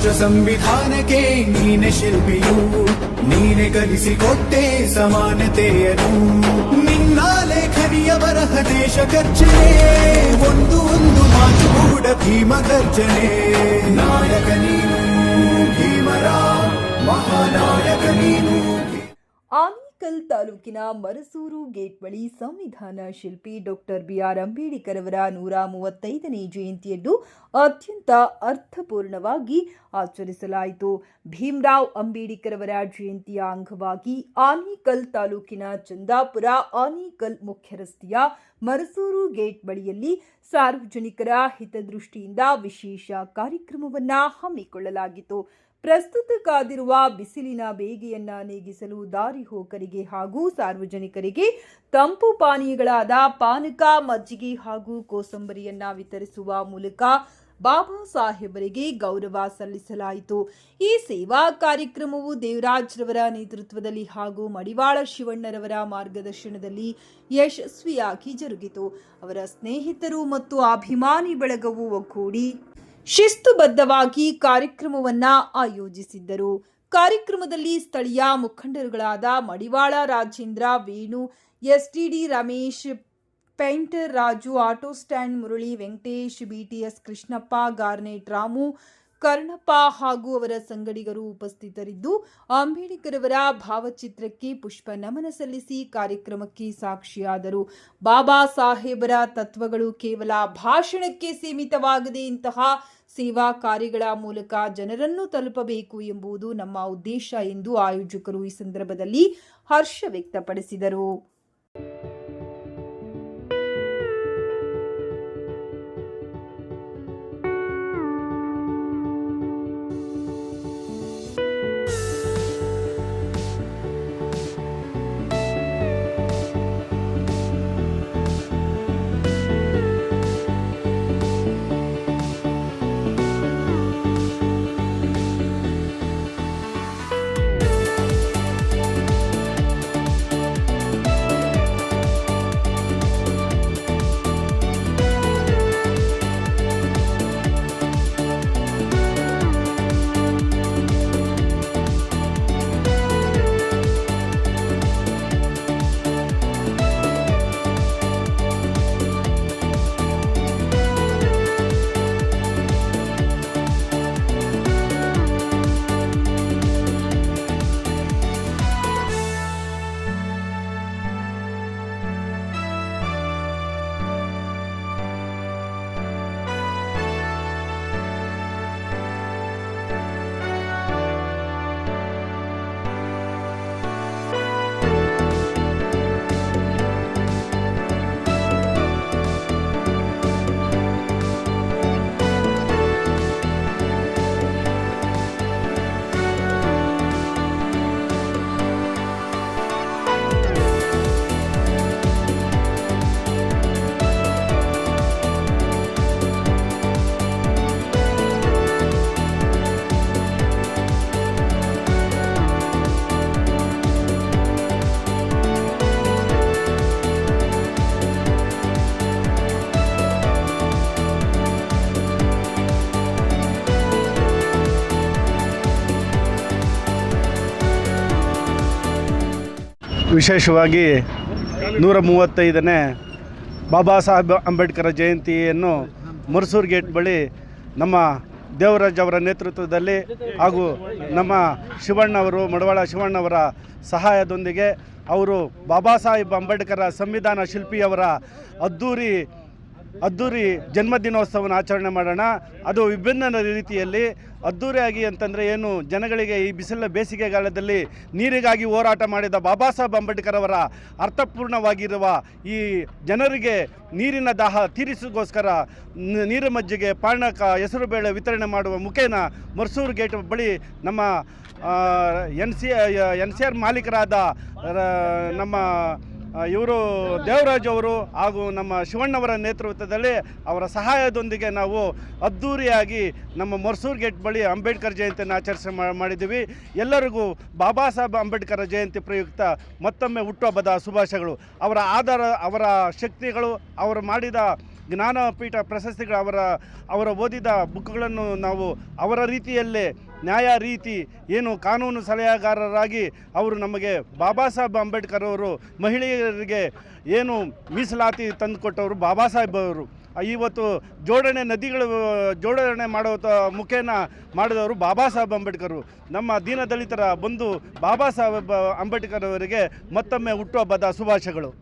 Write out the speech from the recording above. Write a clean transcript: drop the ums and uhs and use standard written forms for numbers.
ರಾಷ್ಟ್ರ ಸಂವಿಧಾನಕ್ಕೆ ನೀನೆ ಶಿಲ್ಪಿಯು, ನೀನೆ ಕಲಿಸಿಕೊಟ್ಟೆ ಸಮಾನತೆಯನು. ನಿನ್ನ ಲೇಖನಿಯ ಬರಹ ದೇಶ ಖರ್ಚನೆ, ಒಂದು ಒಂದು ಮಾತು ಕೂಡ ಭೀಮ ಗರ್ಜನೆ. ನಾಯಕ ನೀನು ಭೀಮರ ಮಹಾನಾಯಕ ನೀನು. ಆನೇಕಲ್ ತಾಲೂಕಿನ ಮರಸೂರು ಗೇಟ್ ಬಳಿ ಸಂವಿಧಾನ ಶಿಲ್ಪಿ ಡಾಕ್ಟರ್ ಬಿಆರ್ ಅಂಬೇಡ್ಕರ್ ಅವರ 135ನೇ ಜಯಂತಿಯನ್ನು ಅತ್ಯಂತ ಅರ್ಥಪೂರ್ಣವಾಗಿ ಆಚರಿಸಲಾಯಿತು. ಭೀಮರಾವ್ ಅಂಬೇಡ್ಕರ್ ಅವರ ಜಯಂತಿಯ ಅಂಗವಾಗಿ ಆನೇಕಲ್ ತಾಲೂಕಿನ ಚಂದಾಪುರ ಆನೇಕಲ್ ಮುಖ್ಯ ರಸ್ತೆಯ ಮರಸೂರು ಗೇಟ್ ಬಳಿಯಲ್ಲಿ ಸಾರ್ವಜನಿಕರ ಹಿತದೃಷ್ಟಿಯಿಂದ ವಿಶೇಷ ಕಾರ್ಯಕ್ರಮವನ್ನು ಹಮ್ಮಿಕೊಳ್ಳಲಾಗಿತ್ತು. ಪ್ರಸ್ತುತ ಕಾದಿರುವ ಬಿಸಿಲಿನ ಬೇಗೆಯನ್ನ ನೀಗಿಸಲು ದಾರಿ ಹೋಕರಿಗೆ ಹಾಗೂ ಸಾರ್ವಜನಿಕರಿಗೆ ತಂಪು ಪಾನೀಯಗಳಾದ ಪಾನಕ, ಮಜ್ಜಿಗೆ ಹಾಗೂ ಕೋಸಂಬರಿಯನ್ನ ವಿತರಿಸುವ ಮೂಲಕ ಬಾಬಾ ಸಾಹೇಬರಿಗೆ ಗೌರವ ಸಲ್ಲಿಸಲಾಯಿತು. ಈ ಸೇವಾ ಕಾರ್ಯಕ್ರಮವು ದೇವರಾಜ್ರವರ ನೇತೃತ್ವದಲ್ಲಿ ಹಾಗೂ ಮಡಿವಾಳ ಶಿವಣ್ಣರವರ ಮಾರ್ಗದರ್ಶನದಲ್ಲಿ ಯಶಸ್ವಿಯಾಗಿ ಜರುಗಿತು. ಅವರ ಸ್ನೇಹಿತರು ಮತ್ತು ಅಭಿಮಾನಿ ಬಳಗವು ಒಗ್ಗೂಡಿ ಶಿಸ್ತುಬದ್ಧವಾಗಿ ಕಾರ್ಯಕ್ರಮವನ್ನ ಆಯೋಜಿಸಿದ್ದರು. ಕಾರ್ಯಕ್ರಮದಲ್ಲಿ ಸ್ಥಳೀಯ ಮುಖಂಡರುಗಳಾದ Madivala Rajendra, Venu, STD Ramesh, painter Raju, auto stand Murali, Venkatesh, BTS Krishnappa, garnet Ramu, Karnappa ಹಾಗೂ ಅವರ ಸಂಗಡಿಗರು ಉಪಸ್ಥಿತರಿದ್ದು ಅಂಬೇಡ್ಕರ್ ಅವರ ಭಾವಚಿತ್ರಕ್ಕೆ ಪುಷ್ಪ ನಮನ ಸಲ್ಲಿಸಿ ಕಾರ್ಯಕ್ರಮಕ್ಕೆ ಸಾಕ್ಷಿಯಾದರು. ಬಾಬಾ ಸಾಹೇಬರ ತತ್ವಗಳು ಕೇವಲ ಭಾಷಣಕ್ಕೆ ಸೀಮಿತವಾಗದೆ ಇಂತಹ ಸೇವಾ ಕಾರ್ಯಗಳ ಮೂಲಕ ಜನರನ್ನು ತಲುಪಬೇಕು ಎಂಬುದು ನಮ್ಮ ಉದ್ದೇಶ ಎಂದು ಆಯೋಜಕರು ಈ ಸಂದರ್ಭದಲ್ಲಿ ಹರ್ಷ ವ್ಯಕ್ತಪಡಿಸಿದರು. ವಿಶೇಷವಾಗಿ 135ನೇ ಬಾಬಾ ಸಾಹೇಬ್ ಅಂಬೇಡ್ಕರ್ ಜಯಂತಿಯನ್ನು ಮರಸೂರು ಗೇಟ್ ಬಳಿ ನಮ್ಮ ದೇವರಾಜ್ ಅವರ ನೇತೃತ್ವದಲ್ಲಿ ಹಾಗೂ ನಮ್ಮ ಶಿವಣ್ಣವರು, ಮಡಿವಾಳ ಶಿವಣ್ಣವರ ಸಹಾಯದೊಂದಿಗೆ ಅವರು ಬಾಬಾ ಸಾಹೇಬ್ ಅಂಬೇಡ್ಕರ್ ಸಂವಿಧಾನ ಶಿಲ್ಪಿಯವರ ಅದ್ದೂರಿ ಜನ್ಮದಿನೋತ್ಸವವನ್ನು ಆಚರಣೆ ಮಾಡೋಣ. ಅದು ವಿಭಿನ್ನ ರೀತಿಯಲ್ಲಿ ಅದ್ದೂರಿಯಾಗಿ ಅಂತಂದರೆ ಏನು, ಜನಗಳಿಗೆ ಈ ಬಿಸಿಲ ಬೇಸಿಗೆಗಾಲದಲ್ಲಿ ನೀರಿಗಾಗಿ ಹೋರಾಟ ಮಾಡಿದ ಬಾಬಾ ಸಾಹೇಬ್ ಅಂಬೇಡ್ಕರ್ ಅವರ ಅರ್ಥಪೂರ್ಣವಾಗಿರುವ ಈ ಜನರಿಗೆ ನೀರಿನ ದಾಹ ತೀರಿಸೋಗೋಸ್ಕರ ನೀರು ಮಜ್ಜಿಗೆ, ಪಾನಕ, ಹೆಸರುಬೇಳೆ ವಿತರಣೆ ಮಾಡುವ ಮುಖೇನ ಮರಸೂರು ಗೇಟ್ ಬಳಿ ನಮ್ಮ NCR ಮಾಲೀಕರಾದ ನಮ್ಮ ಇವರು ದೇವರಾಜ್ ಅವರು ಹಾಗೂ ನಮ್ಮ ಶಿವಣ್ಣವರ ನೇತೃತ್ವದಲ್ಲಿ ಅವರ ಸಹಾಯದೊಂದಿಗೆ ನಾವು ಅದ್ಧೂರಿಯಾಗಿ ನಮ್ಮ ಮರಸೂರು ಗೇಟ್ ಬಳಿ ಅಂಬೇಡ್ಕರ್ ಜಯಂತಿಯನ್ನು ಮಾಡಿದ್ದೀವಿ. ಎಲ್ಲರಿಗೂ ಬಾಬಾ ಸಾಹೇಬ್ ಅಂಬೇಡ್ಕರ್ ಜಯಂತಿ ಪ್ರಯುಕ್ತ ಮತ್ತೊಮ್ಮೆ ಹುಟ್ಟುಹಬ್ಬದ ಶುಭಾಶಯಗಳು. ಅವರ ಶಕ್ತಿಗಳು, ಅವರು ಮಾಡಿದ ಜ್ಞಾನಪೀಠ ಪ್ರಶಸ್ತಿಗಳು ಅವರ ಓದಿದ ಬುಕ್ಗಳನ್ನು ನಾವು ಅವರ ರೀತಿಯಲ್ಲೇ ನ್ಯಾಯ ರೀತಿ ಏನು ಕಾನೂನು ಸಲಹೆಗಾರರಾಗಿ ಅವರು ನಮಗೆ ಬಾಬಾ ಸಾಹೇಬ್ ಅಂಬೇಡ್ಕರ್ ಅವರು ಮಹಿಳೆಯರಿಗೆ ಏನು ಮೀಸಲಾತಿ ತಂದುಕೊಟ್ಟವರು ಬಾಬಾ ಸಾಹೇಬ್ ಅವರು. ಇವತ್ತು ನದಿಗಳು ಜೋಡಣೆ ಮಾಡೋ ಮುಖೇನ ಮಾಡಿದವರು ಬಾಬಾ ಸಾಹೇಬ್ ಅಂಬೇಡ್ಕರ್. ನಮ್ಮ ದೀನದಲಿತರ ಬಂಧು ಬಾಬಾ ಸಾಹೇಬ್ ಅಂಬೇಡ್ಕರ್ ಅವರಿಗೆ ಮತ್ತೊಮ್ಮೆ ಹುಟ್ಟುಹಬ್ಬದ ಶುಭಾಶಯಗಳು.